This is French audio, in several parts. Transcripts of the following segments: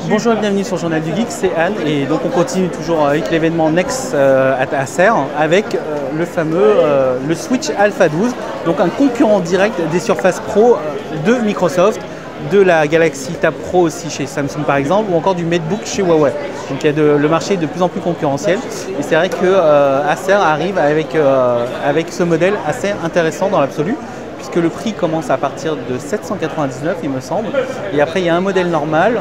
Bonjour et bienvenue sur le Journal du Geek, c'est Anne et donc on continue toujours avec l'événement Next à Acer avec le fameux le Switch Alpha 12, donc un concurrent direct des Surface Pro de Microsoft, de la Galaxy Tab Pro aussi chez Samsung par exemple, ou encore du MateBook chez Huawei. Donc il y a le marché est de plus en plus concurrentiel et c'est vrai que Acer arrive avec ce modèle assez intéressant dans l'absolu, puisque le prix commence à partir de 799 il me semble, et après il y a un modèle normal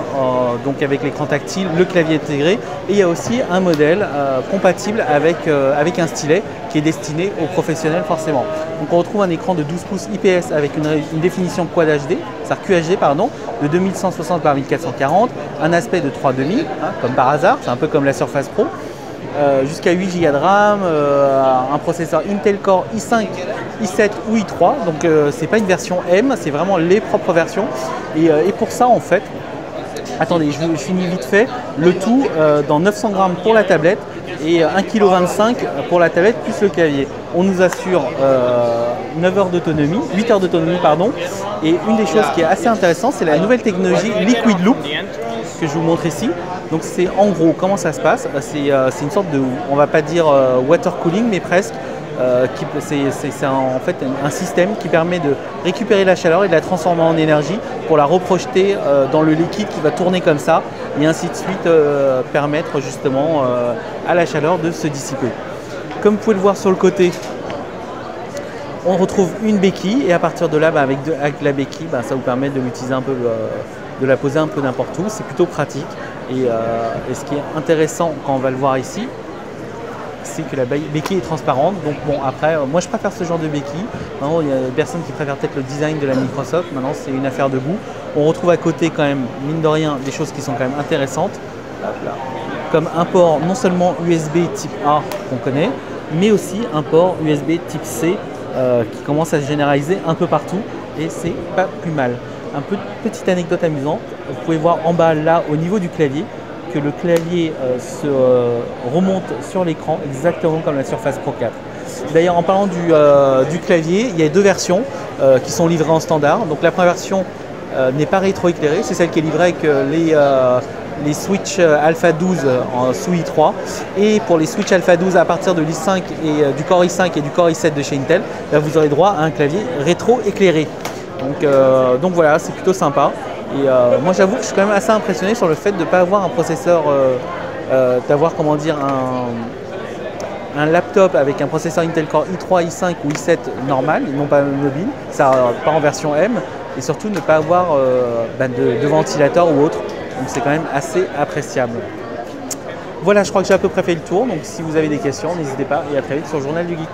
donc avec l'écran tactile, le clavier intégré, et il y a aussi un modèle compatible avec un stylet qui est destiné aux professionnels forcément. Donc on retrouve un écran de 12 pouces IPS avec une définition Quad HD, c'est-à-dire QHD pardon, de 2160 par 1440, un aspect de 3,5 comme par hasard, c'est un peu comme la Surface Pro. Jusqu'à 8 Go de RAM, un processeur Intel Core i5, i7 ou i3, donc c'est pas une version M, c'est vraiment les propres versions. Et pour ça en fait, attendez, je finis vite fait, le tout dans 900 grammes pour la tablette et 1,25 kg pour la tablette plus le clavier. On nous assure 9 heures d'autonomie, 8 heures d'autonomie pardon, et une des choses qui est assez intéressante, c'est la nouvelle technologie Liquid Loop que je vous montre ici. Donc c'est en gros comment ça se passe, c'est une sorte de, on va pas dire water cooling mais presque, c'est en fait un système qui permet de récupérer la chaleur et de la transformer en énergie pour la reprojeter dans le liquide qui va tourner comme ça et ainsi de suite permettre justement à la chaleur de se dissiper. Comme vous pouvez le voir sur le côté, on retrouve une béquille et à partir de là avec la béquille ça vous permet de l'utiliser un peu, de la poser un peu n'importe où, c'est plutôt pratique. Et ce qui est intéressant quand on va le voir ici, c'est que la béquille est transparente. Donc bon, après, moi je préfère ce genre de béquille. Maintenant, il y a des personnes qui préfèrent peut-être le design de la Microsoft. Maintenant, c'est une affaire de goût. On retrouve à côté quand même, mine de rien, des choses qui sont quand même intéressantes. Hop là. Comme un port non seulement USB type A qu'on connaît, mais aussi un port USB type C qui commence à se généraliser un peu partout. Et c'est pas plus mal. Petite anecdote amusante, vous pouvez voir en bas là au niveau du clavier que le clavier se remonte sur l'écran exactement comme la Surface Pro 4. D'ailleurs en parlant du clavier, il y a deux versions qui sont livrées en standard. Donc la première version n'est pas rétroéclairée, c'est celle qui est livrée avec les Switch Alpha 12 sous i3, et pour les Switch Alpha 12 à partir de l'i5 et du Core i5 et du Core i7 de chez Intel, là, vous aurez droit à un clavier rétro-éclairé. Donc voilà, c'est plutôt sympa. Et moi j'avoue que je suis quand même assez impressionné sur le fait de ne pas avoir un processeur, d'avoir comment dire un laptop avec un processeur Intel Core i3, i5 ou i7 normal, non pas mobile, ça pas en version M, et surtout ne pas avoir de ventilateur ou autre. Donc c'est quand même assez appréciable. Voilà, je crois que j'ai à peu près fait le tour. Donc si vous avez des questions, n'hésitez pas, et à très vite sur le Journal du Geek.